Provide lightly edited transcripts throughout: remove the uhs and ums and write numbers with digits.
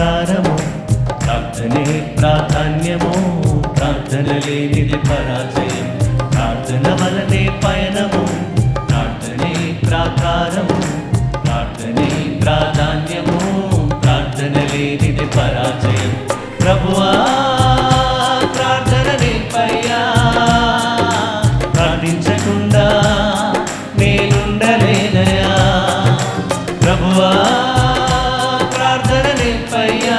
ప్రాకారము, ప్రార్థనే ప్రాధాన్యము, ప్రార్థన లేనిది పరాజయం. ప్రార్థన వలనే పయనము, ప్రార్థనే ప్రాకారము, ప్రార్థనే ప్రాధాన్యము, ప్రార్థన లేనిది పరాజయం. ప్రభువా ప్రార్థన నింపయ్యా, ప్రార్థించకుండా నేనుండలేనయా. ప్రభువా ప్రార్థన నింపయ్యా,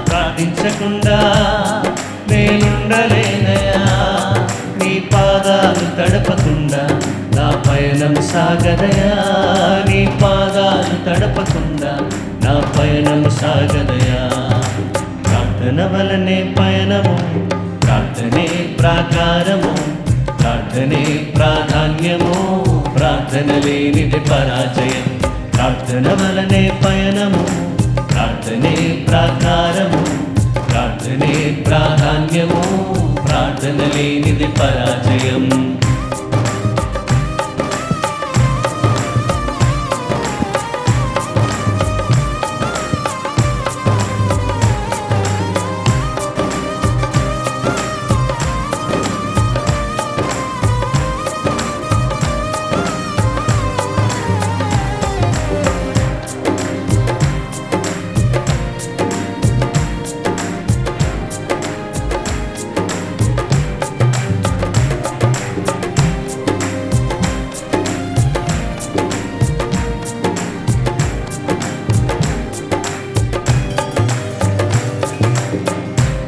ప్రార్థించకుండా నేనుండలేనయా. నీ పాదాలు తడపకుండా నా పయనం సాగదయా, నీ పాదాలు తడపకుండా నా పయనం సాగదయా. ప్రార్థన వలనే పయనము, ప్రార్థనే ప్రాకారము, ప్రార్థనే ప్రాధాన్యము, ప్రార్థన లేనిది పరాజయం. ప్రార్థన వలనే పయనము, ప్రార్థనే ప్రాకారము, ప్రార్థనే ప్రాధాన్యము, ప్రార్థన లేనిది పరాజయం.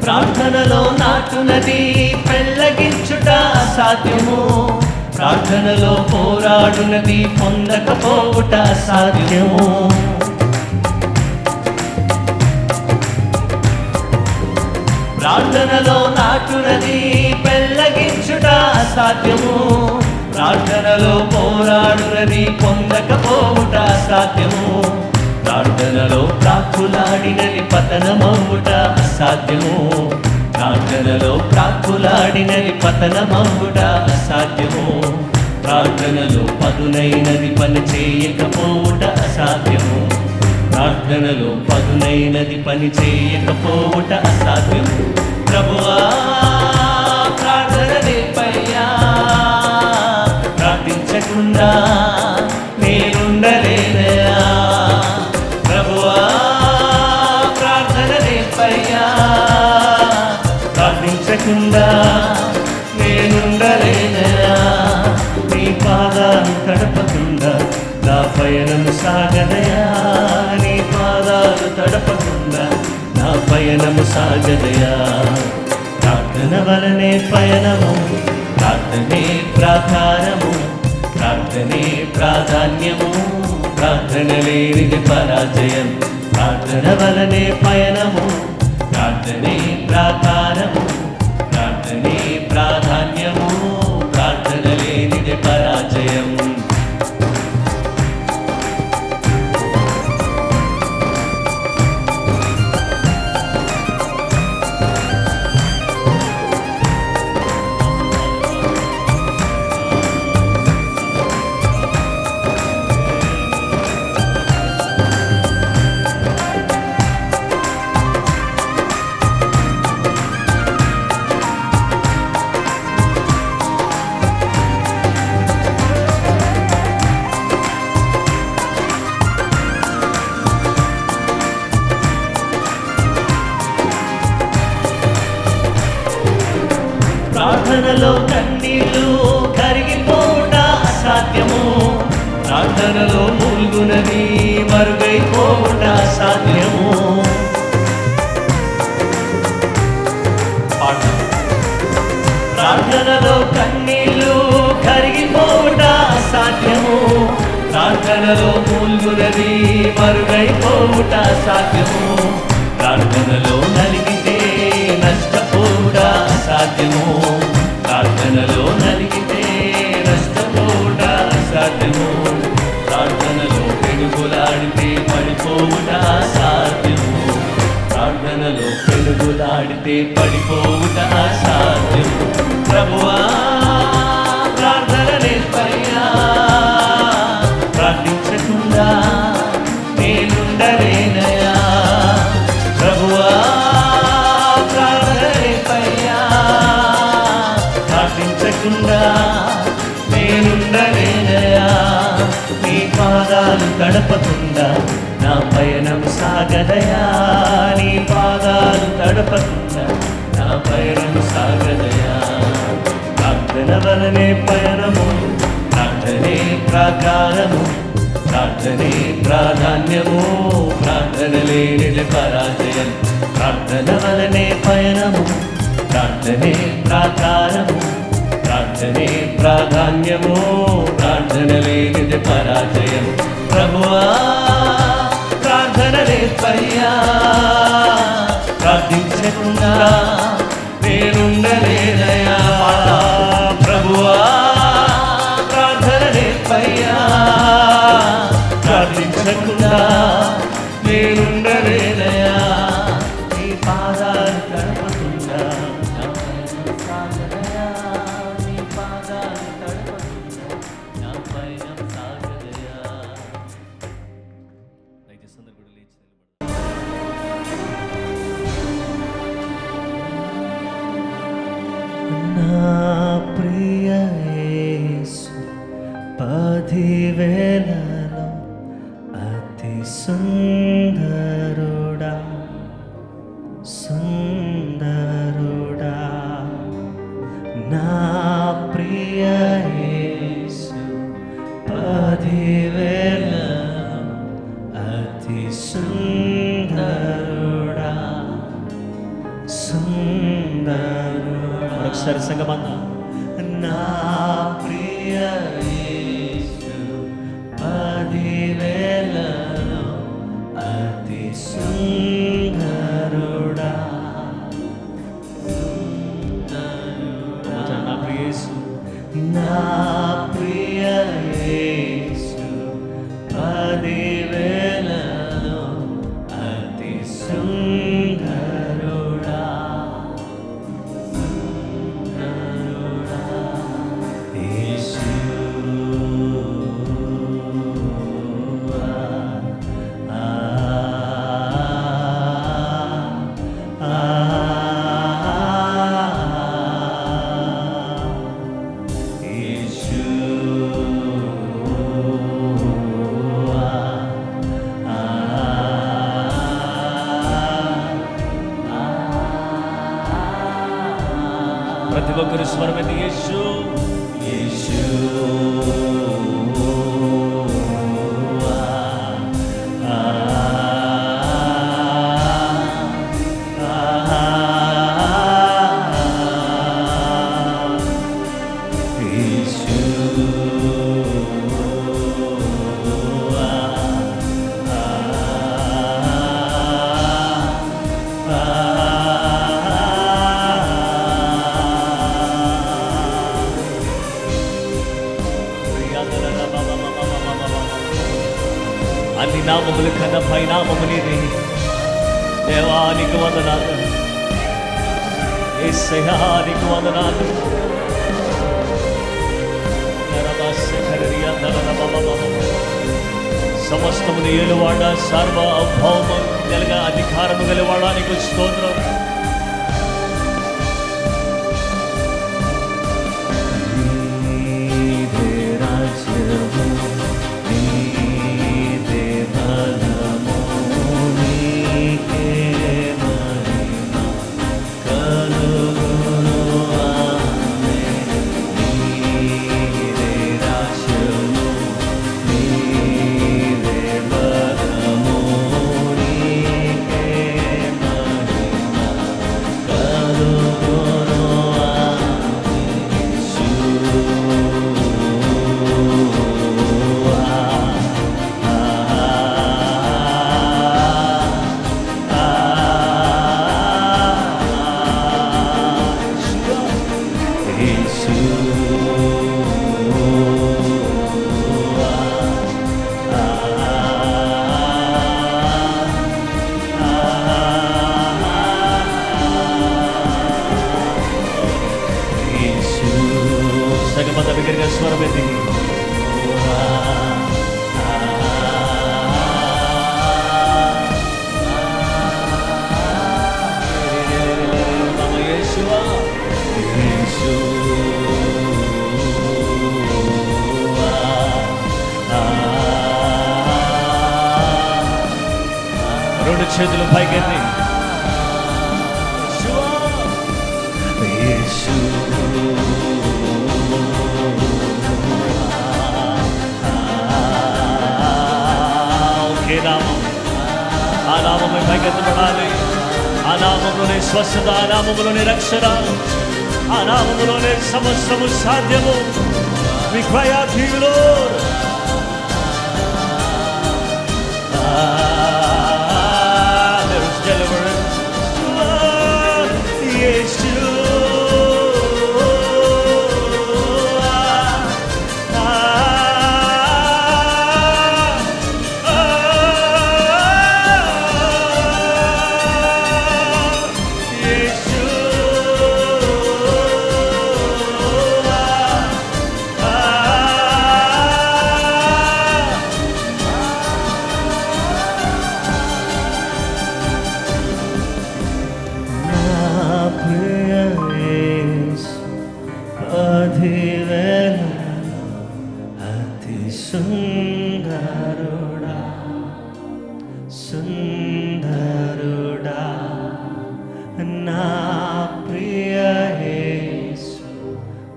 ప్రార్థనలో నాటునది పెళ్ళగించుట అసాధ్యము, ప్రార్థనలో పోరాడునది పొందకపోవుట అసాధ్యము. ప్రార్థనలో నాటునది పెళ్ళగించుట అసాధ్యము, ప్రార్థనలో పోరాడునది పొందకపోవుట అసాధ్యము. ప్రార్థనలో ప్రాకులాడినది పతనమవుట అసాధ్యము, ప్రార్థనలో ప్రాకులాడినది పతనమవుట అసాధ్యము. ప్రార్థనలో పదునైనది పని చేయకపోవుట అసాధ్యము, ప్రార్థనలో పదునైనది పని చేయకపోవుట అసాధ్యము. ప్రభువా ప్రార్థన నింపయ్యా, ప్రార్థించకుండా నేనుండలేనయా. ప్రభువా ప్రార్థన నింపయ్యా, ప్రార్థించకుండా నేనుండలేనయా. నీ పాదాలు తడపకుండా నా పయనం సాగదయా, నీ పాదాలు తడపకుండా నా పయనం సాగదయా. ప్రార్థన వలనే పయనము, ప్రార్థనే ప్రాకారము, ప్రార్థనే ప్రాధాన్యము, ప్రార్థన లేనిది పరాజయం. ప్రార్థన వలనే పయనము, ప్రార్థనే ప్రాకారము, ప్రార్థనే ప్రాధాన్యము, ప్రార్థన లేనిది పరాజయం. ప్రార్థనలో కన్నీళ్ళు కరిగిపోవుట అసాధ్యము, ప్రార్థనలో మూల్గునది మరుగైపోవుట అసాధ్యము. ప్రార్థనలో కన్నీళ్ళు కరిగిపోవుట అసాధ్యము, ప్రార్థనలో మూల్గునది మరుగైపోవుట అసాధ్యము. ప్రార్థనలో నలిగితే నష్టపోవుట అసాధ్యము, ప్రార్థనలో నలిగితే నష్టపోవుట అసాధ్యము. ప్రార్థనలో పెనుగులాడితే పడిపోవుట అసాధ్యము, ప్రార్థనలో పెనుగులాడితే పడిపోవుట అసాధ్యము. ప్రభువా ప్రార్థన నింపయ్యా, ప్రార్థించకుండా నేనుండలేనయా. తడపకుండా నేనుండలేనయా. నీ పాదాలు తడపకుండా నా పయనం సాగదయా. నీ పాదాలు తడపకుండా నా పయనం సాగదయా. ప్రార్థన వలనే పయనము, ప్రార్థనే ప్రాకారము, ప్రార్థనే ప్రాధాన్యము, ప్రార్థన లేనిది పరాజయం. ప్రార్థన వలనే పయనము, ప్రార్థనే ప్రాకారము, ప్రార్థనే ప్రాధాన్యము, ప్రార్థన లేనిది పరాజయం. ప్రభువా ప్రార్థన నేర్పయ్యా, ప్రార్థించకుండా నేనుండలేనయా. ప్రభువా ప్రార్థన నేర్పయ్యా, ప్రార్థించకుండా నేనుండలేనయా. నీ పాదాలు తడపకుండా నా పయనం సాగదయా. నీ పాదాలు తడపకుండా నా పయనం సాగదయా. దయచేసి అందరూ కూడా లేచి నిలబడండి. నా ప్రియ యేసు పదివేలలో అతి సుందరుడా, సుందరుడా. నా ప్రియ యేసు పదివేలలో అతి సుందరుడా, సుందరుడా. మరొకసారి సంగమన్నా. నా ప్రియ యేసు పదివేలలో అతి సుందరుడా, సుందరుడా. నా ప్రియ యేసు, నా ప్రియ యేసు పదివేలలో అతి సుందరుడా, సుందరుడా. యేసు ప్రతి ఒక్కరు స్వరమెత్తి యేసు, యేసు. అన్ని నామములు కన్నా పై నామము నీదే. దేవానికి వందనాలు, యేసయ్యా నీకు వందనాలు. సమస్తమును ఏలువాడ, సార్వభౌమం గలగా అధికారము గలవాడానికి స్తోత్రం. స్వరమెత్తి యేసు చేతులు పైకెత్తి యేసు ఒకే నామం, ఆ నామమే పైకెత్తబడాలి. ఆ నామములోనే స్వస్థత, ఆ నామములోనే రక్షణ, ఆ నామములోనే సమస్తము సాధ్యము. We cry out to you, Lord. There is deliverance. Yeshua. అతి సుందరుడా సుందరుడా నా ప్రియ యేసు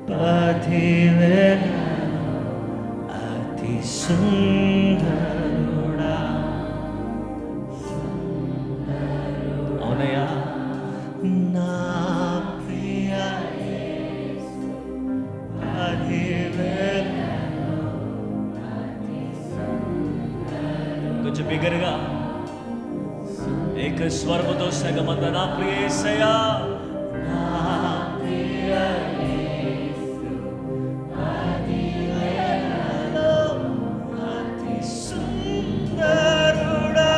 పతివేల అతి సుందరుడా. అవునయ్యా, నా ప్రియ యేసు పతివేల. కొంచెం బిగ్గరగా ఏక స్వరముతో సగమంత నా ప్రియ యేసయ్యా, నా ప్రియ యేసు పతివేలలో అతి సుందరుడా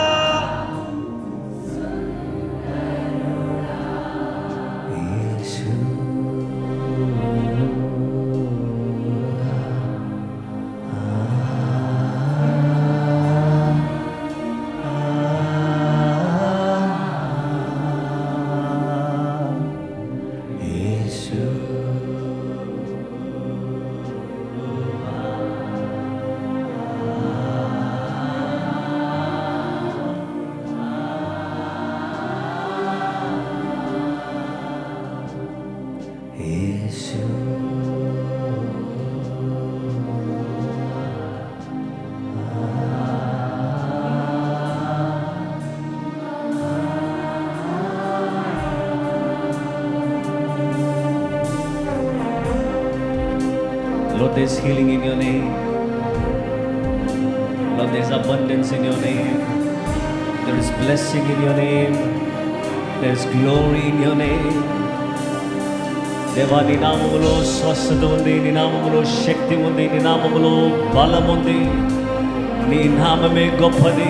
యేసు. Lord, there's healing in your name. Lord, there's abundance in your name. There is blessing in your name. There is glory in your name. దేవా, నీ నామములో స్వస్థత ఉంది, నీ నామములో శక్తి ఉంది, నీ నామములో బలం ఉంది. నీ నామమే గొప్పది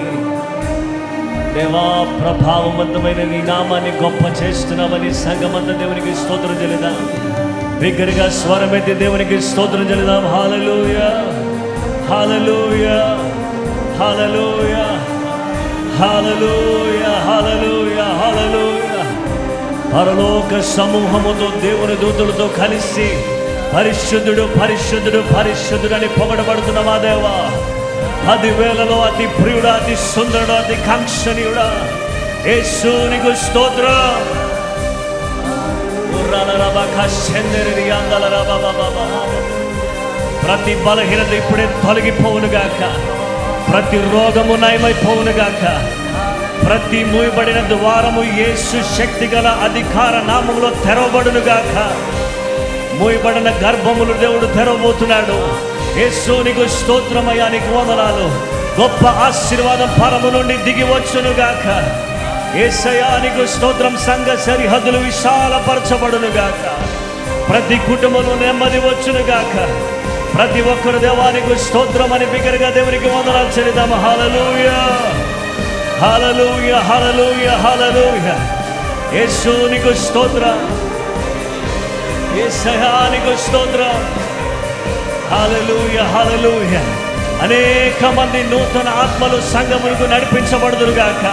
దేవా. ప్రభావవంతమైన నీ నామాన్ని గొప్ప చేస్తున్నామని సంఘమంతా దేవునికి స్తోత్రం చెల్లిద్దాం. బిగ్గరగా స్వరమెత్తి దేవునికి స్తోత్రం చెల్లిద్దాం. హల్లెలూయా, హల్లెలూయా, హల్లెలూయా, హల్లెలూయా, హల్లెలూయా, హల్లెలూయా. పరలోక సమూహముతో దేవుని దూతలతో కలిసి పరిశుద్ధుడు పరిశుద్ధుడు పరిశుద్ధుడు అని పొగడబడుతున్న మా దేవా, 10,000లో అతి ప్రియుడా, అతి సుందరుడు, అతి కాంక్షణీయుడా యేసు నీకు స్తోత్రం. ప్రతి బలహీనత ఇప్పుడే తొలగిపోవునుగాక, ప్రతి రోగము నయమైపోవునుగాక, ప్రతి మూయబడిన ద్వారము యేసు శక్తి గల అధికార నామములో తెరవబడునుగాక. మూయబడిన గర్భములు దేవుడు తెరవబోతున్నాడు. యేసు నీకు స్తోత్రమయ్యా, నీకు వందనాలు. గొప్ప ఆశీర్వాదం పరము నుండి దిగి వచ్చునుగాక. యేసయ్యా నీకు స్తోత్రం. సంఘ సరిహద్దులు విశాలపరచబడునుగాక. ప్రతి కుటుంబంలో నెమ్మది వచ్చునుగాక. ప్రతి ఒక్కరు దేవానికి స్తోత్రం అని బిగ్గరగా దేవునికి వందనాలు చెల్లిద్దాము. హల్లెలూయా, హల్లెలూయా, హల్లెలూయా, హల్లెలూయా. యేసు నీకు స్తోత్రం, యేసయ్యా నీకు స్తోత్రం. హల్లెలూయా, హల్లెలూయా. అనేక మంది నూతన ఆత్మలు సంఘములకు నడిపించబడుదురుగాక.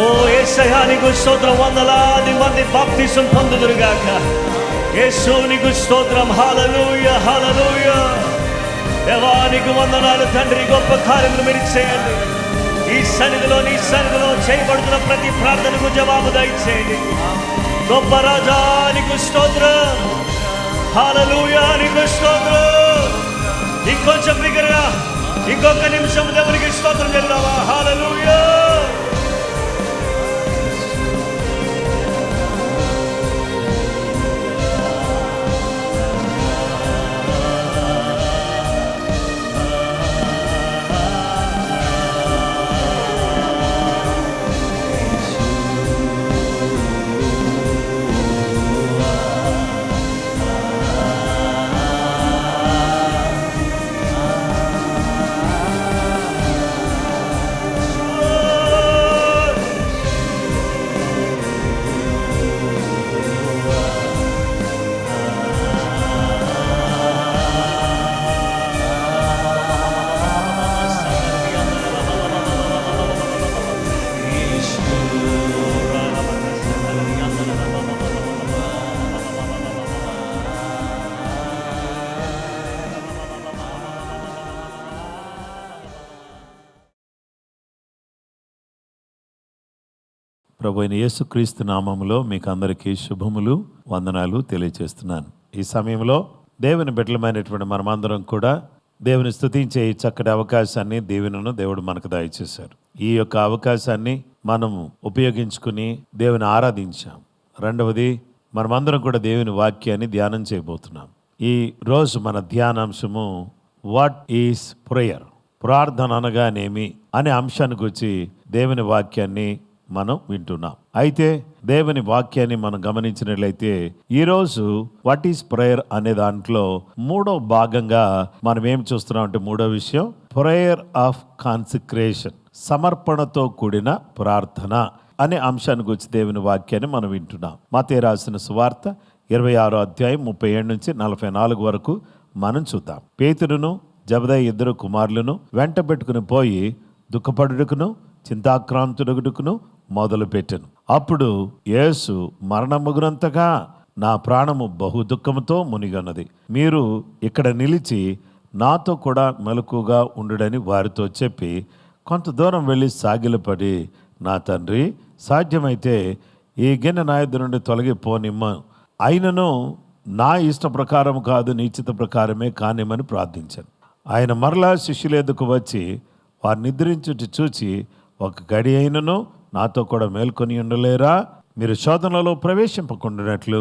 ఓ యేసయ్యా నీకు స్తోత్రం. వందలాది మంది బాప్తిసం పొందుదురుగాక. యేసు నీకు స్తోత్రం. హల్లెలూయా, హల్లెలూయా. దేవా నీకు వందనాలు తండ్రి. గొప్ప కార్యములు మీరు చేయండి. నీ సన్నిధిలో చేయబడుతున్న ప్రతి ప్రార్థనకు జవాబు దయచేయండి. గొప్ప రాజా నీకు స్తోత్రం, హల్లెలూయా నీకు స్తోత్రం. ఇంకొంచెం బిగ్గరగా ఇంకొక నిమిషం దేవునికి స్తోత్రం చెల్లావా. హల్లెలూయా. ప్రభు అయిన యేసుక్రీస్తు నామములో మీకు అందరికీ శుభములు, వందనాలు తెలియజేస్తున్నాను. ఈ సమయంలో దేవుని బిడ్డలమైనటువంటి మనమందరం కూడా దేవుని స్తుతించే ఈ చక్కటి అవకాశాన్ని, దీవెనను దేవుడు మనకు దయచేశారు. ఈ యొక్క అవకాశాన్ని మనము ఉపయోగించుకుని దేవుని ఆరాధించాం. రెండవది, మనమందరం కూడా దేవుని వాక్యాన్ని ధ్యానం చేయబోతున్నాం. ఈ రోజు మన ధ్యానాంశము వాట్ ఈస్ ప్రేయర్, ప్రార్థన అనగానేమి అనే అంశానికి వచ్చి దేవుని వాక్యాన్ని మనం వింటున్నాం. అయితే దేవుని వాక్యాన్ని మనం గమనించినట్లయితే ఈరోజు వాట్ ఈస్ ప్రేయర్ అనే దాంట్లో మూడో భాగంగా మనం ఏం చూస్తున్నాం అంటే, మూడో విషయం ప్రేయర్ ఆఫ్ కాన్సిక్రేషన్, సమర్పణతో కూడిన ప్రార్థన అనే అంశానికి వచ్చి దేవుని వాక్యాన్ని మనం వింటున్నాం. మత్తయి రాసిన సువార్త 26వ అధ్యాయం 37 నుంచి 44 వరకు మనం చూద్దాం. పేతురును జబదయి ఇద్దరు కుమారులను వెంట పెట్టుకుని పోయి దుఃఖపడుటకును చింతాక్రాంతుడుకును మొదలుపెట్టెను. అప్పుడు యేసు మరణమగునంతగా నా ప్రాణము బహు దుఃఖముతో మునిగన్నది. మీరు ఇక్కడ నిలిచి నాతో కూడా మెలకుగా ఉండుడని వారితో చెప్పి కొంత దూరం వెళ్ళి సాగిలపడి, నా తండ్రి, సాధ్యమైతే ఈ గిన్నె నా యొద్ద నుండి తొలగిపోనిమ్మ, అయినను నా ఇష్ట ప్రకారం కాదు నీ చిత్త ప్రకారమే కానిమ్మని ప్రార్థించాను. ఆయన మరలా శిష్యుల ఎదుకు వచ్చి వారు నిద్రించుట చూచి, ఒక గడి అయినను నాతో కూడా మేల్కొని ఉండలేరా? మీరు శోధనలో ప్రవేశింపకుండానట్లు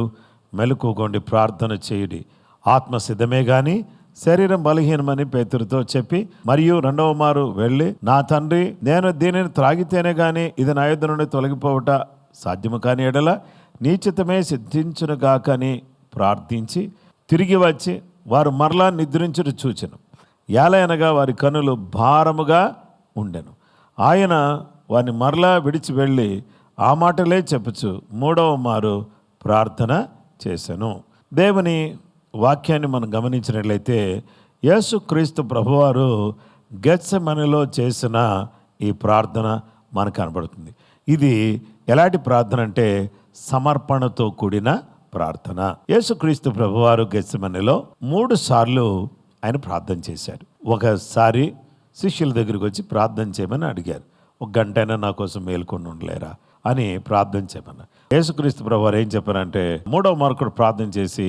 మెలకువగొండి ప్రార్థన చేయుడి. ఆత్మ సిద్ధమే గాని శరీరం బలహీనమని పేతురుతో చెప్పి, మరియు రెండవ మారు వెళ్ళి, నా తండ్రి, నేను దీనిని త్రాగితేనే గాని ఇది నా యొద్ద నుండి తొలగిపోవట సాధ్యము కాని ఎడల నీ చిత్తమే సిద్ధించునుగాకని ప్రార్థించి తిరిగి వచ్చి వారు మరలా నిద్రించుట చూచెను. ఏలయనగా వారి కనులు భారముగా ఉండెను. ఆయన వారిని మరలా విడిచి వెళ్ళి ఆ మాటలే చెప్పుచు మూడవ మారు ప్రార్థన చేశాను. దేవుని వాక్యాన్ని మనం గమనించినట్లయితే యేసుక్రీస్తు ప్రభువారు గెత్సెమనెలో చేసిన ఈ ప్రార్థన మనకు కనబడుతుంది. ఇది ఎలాంటి ప్రార్థన అంటే సమర్పణతో కూడిన ప్రార్థన. యేసుక్రీస్తు ప్రభువారు గెత్సెమనెలో 3 సార్లు ఆయన ప్రార్థన చేశారు. ఒకసారి శిష్యుల దగ్గరికి వచ్చి ప్రార్థన చేయమని అడిగారు. 1 గంటైనా నా కోసం మేల్కొని ఉండలేరా అని ప్రార్థన చేయమన్నారు. యేసుక్రీస్తు ప్రభువారు ఏం చెప్పారంటే, 3వ మార్కుడు ప్రార్థన చేసి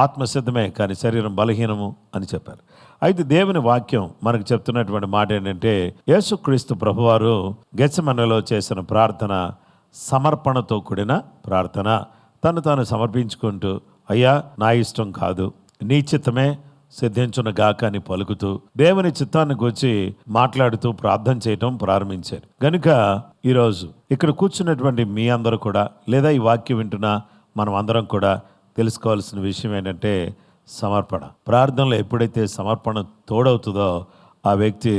ఆత్మసిద్ధమే కానీ శరీరం బలహీనము అని చెప్పారు. అయితే దేవుని వాక్యం మనకు చెప్తున్నటువంటి మాట ఏంటంటే, యేసుక్రీస్తు ప్రభువారు గెత్సెమనెలో చేసిన ప్రార్థన సమర్పణతో కూడిన ప్రార్థన. తను తాను సమర్పించుకుంటూ, అయ్యా నా ఇష్టం కాదు నీ చిత్తమే సిద్ధించునుగాక అని పలుకుతూ దేవుని చిత్తాన్ని గురించి మాట్లాడుతూ ప్రార్థన చేయటం ప్రారంభించారు. కనుక ఈరోజు ఇక్కడ కూర్చున్నటువంటి మీ అందరూ కూడా, లేదా ఈ వాక్యం వింటున్నా మనం అందరం కూడా తెలుసుకోవాల్సిన విషయం ఏంటంటే సమర్పణ. ప్రార్థనలో ఎప్పుడైతే సమర్పణ తోడవుతుందో ఆ వ్యక్తి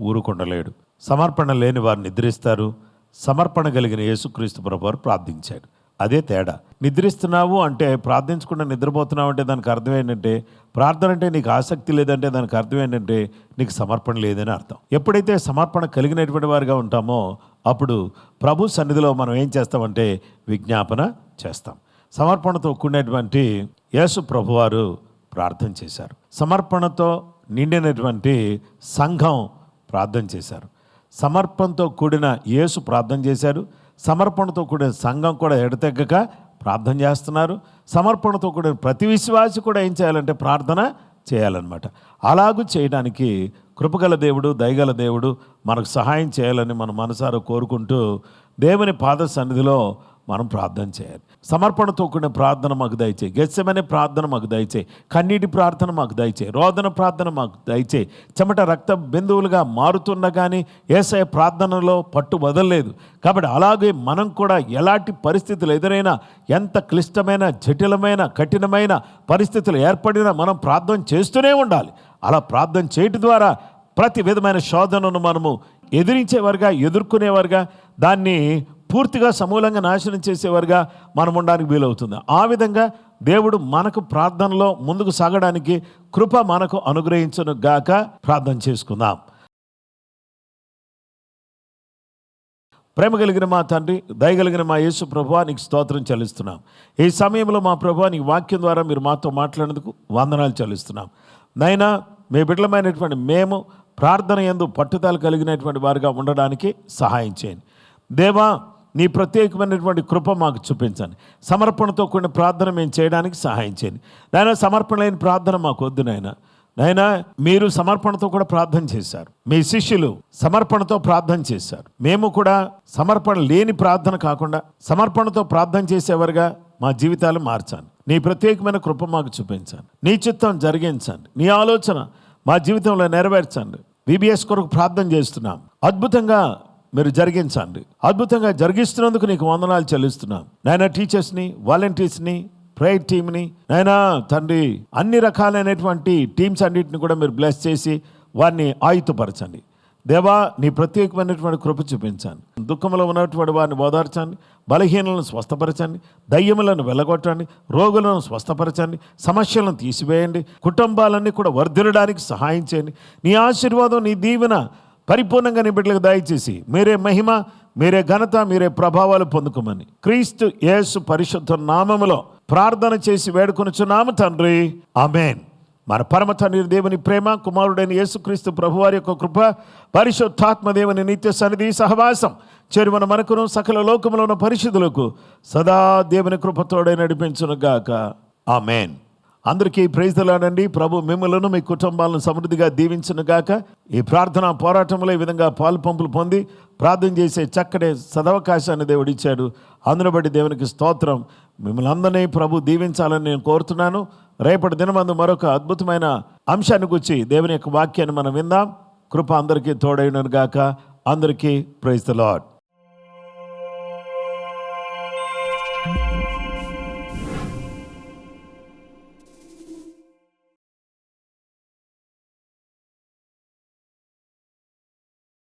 ఊరుకుండలేడు. సమర్పణ లేని వారు నిద్రిస్తారు. సమర్పణ కలిగిన యేసుక్రీస్తు ప్రభువారు ప్రార్థించాడు. అదే తేడా. నిద్రిస్తున్నావు అంటే, ప్రార్థించకుండా నిద్రపోతున్నావు అంటే దానికి అర్థం ఏంటంటే, ప్రార్థన అంటే నీకు ఆసక్తి లేదంటే దానికి అర్థం ఏంటంటే నీకు సమర్పణ లేదని అర్థం. ఎప్పుడైతే సమర్పణ కలిగినటువంటి వారిగా ఉంటామో అప్పుడు ప్రభు సన్నిధిలో మనం ఏం చేస్తామంటే విజ్ఞాపన చేస్తాం. సమర్పణతో కూడినటువంటి యేసు ప్రభువారు ప్రార్థన చేశారు. సమర్పణతో నిండినటువంటి సంఘం ప్రార్థన చేశారు. సమర్పణతో కూడిన యేసు ప్రార్థన చేశాడు. సమర్పణతో కూడిన సంఘం కూడా ఎడతెగక ప్రార్థన చేస్తున్నారు. సమర్పణతో కూడిన ప్రతి విశ్వాసి కూడా ఏం చేయాలంటే ప్రార్థన చేయాలన్నమాట. అలాగూ చేయడానికి కృపగల దేవుడు, దయగల దేవుడు మనకు సహాయం చేయాలని మనం మనసారా కోరుకుంటూ దేవుని పాద సన్నిధిలో మనం ప్రార్థన చేయాలి. సమర్పణతో కూడిన ప్రార్థన మాకు దయచేయి. గెత్సెమనే ప్రార్థన మాకు దయచేయి. కన్నీటి ప్రార్థన మాకు దయచేయి. రోదన ప్రార్థన మాకు దయచేయి. చెమట రక్త బిందువులుగా మారుతున్నా కానీ యేసయ్య ప్రార్థనలో పట్టు వదలలేదు. కాబట్టి అలాగే మనం కూడా ఎలాంటి పరిస్థితులు ఎదురైనా, ఎంత క్లిష్టమైన, జటిలమైన, కఠినమైన పరిస్థితులు ఏర్పడినా మనం ప్రార్థన చేస్తూనే ఉండాలి. అలా ప్రార్థన చేయటం ద్వారా ప్రతి విధమైన శోధనను మనము ఎదిరించేవారుగా, ఎదుర్కొనేవారుగా, దాన్ని పూర్తిగా సమూలంగా నాశనం చేసేవారుగా మనం ఉండడానికి వీలవుతుంది. ఆ విధంగా దేవుడు మనకు ప్రార్థనలో ముందుకు సాగడానికి కృప మనకు అనుగ్రహించును గాక. ప్రార్థన చేసుకుందాం. ప్రేమ కలిగిన మా తండ్రి, దయగలిగిన మా యేసు ప్రభువా, నీకు స్తోత్రం చెల్లిస్తున్నాం. ఈ సమయంలో మా ప్రభువా, నీ వాక్యం ద్వారా మీరు మాతో మాట్లాడేందుకు వందనాలు చెల్లిస్తున్నాం. నైనా మీ బిడ్డలమైనటువంటి మేము ప్రార్థన యందు పట్టుదల కలిగినటువంటి వారిగా ఉండడానికి సహాయం చేయండి. దేవా, నీ ప్రత్యేకమైనటువంటి కృప మాకు చూపించండి. సమర్పణతో కూడిన ప్రార్థన మేము చేయడానికి సహాయం చేయండి. నాయన, సమర్పణ లేని ప్రార్థన మాకు వద్దు నాయన. నాయన, మీరు సమర్పణతో కూడా ప్రార్థన చేశారు. మీ శిష్యులు సమర్పణతో ప్రార్థన చేశారు. మేము కూడా సమర్పణ లేని ప్రార్థన కాకుండా సమర్పణతో ప్రార్థన చేసేవారుగా మా జీవితాలు మార్చండి. నీ ప్రత్యేకమైన కృప మాకు చూపించండి. నీ చిత్తం జరిగించండి. నీ ఆలోచన మా జీవితంలో నెరవేర్చండి. VBS కొరకు ప్రార్థన చేస్తున్నాం. అద్భుతంగా మీరు జరిగించండి. అద్భుతంగా జరిగిస్తున్నందుకు నీకు వందనాలు చెల్లిస్తున్నాం. నాయన, టీచర్స్ని, వాలంటీర్స్ని, ప్రేయర్ టీమ్ని, నాయన తండ్రి, అన్ని రకాలైనటువంటి టీమ్స్ అన్నింటిని కూడా మీరు బ్లెస్ చేసి వారిని ఆయుధపరచండి. దేవా, నీ ప్రత్యేకమైనటువంటి కృప చూపించండి. దుఃఖంలో ఉన్నటువంటి వారిని ఓదార్చండి. బలహీనలను స్వస్థపరచండి. దయ్యములను వెళ్ళగొట్టండి. రోగులను స్వస్థపరచండి. సమస్యలను తీసివేయండి. కుటుంబాలన్నీ కూడా వర్ధిల్లడానికి సహాయం చేయండి. నీ ఆశీర్వాదం, నీ దీవెన పరిపూర్ణంగా నీ బిడ్డలకు దయచేసి మీరే మహిమ, మీరే ఘనత, మీరే ప్రభావాలు పొందుకోమని క్రీస్తు యేసు పరిశుద్ధ నామములో ప్రార్థన చేసి వేడుకొనుచున్నాము తండ్రి. ఆమేన్. మన పరమ తండ్రి దేవుని ప్రేమ, కుమారుడైన యేసుక్రీస్తు ప్రభువారి యొక్క కృప, పరిశుద్ధాత్మ దేవుని నిత్య సన్నిధి సహవాసం చేరువన మనకును సకల లోకములో ఉన్న పరిశుద్ధులకు సదా దేవుని కృపతోడే నడిపించును గాక. ఆమేన్. అందరికీ ప్రైజ్ ది లార్డ్ అండి. ప్రభు మిమ్మలను, మీ కుటుంబాలను సమృద్ధిగా దీవించును గాక. ఈ ప్రార్థనా పోరాటంలో ఈ విధంగా పాలు పంపులు పొంది ప్రార్థన చేసే చక్కటి సదవకాశాన్ని దేవుడు ఇచ్చాడు. అందును బట్టి దేవునికి స్తోత్రం. మిమ్మల్ని అందరినీ ప్రభు దీవించాలని నేను కోరుతున్నాను. రేపటి దినమందు మరొక అద్భుతమైన అంశాన్ని గురించి దేవుని యొక్క వాక్యాన్ని మనం విందాం. కృప అందరికీ తోడైనను గాక. అందరికీ ప్రైజ్ ది లార్డ్.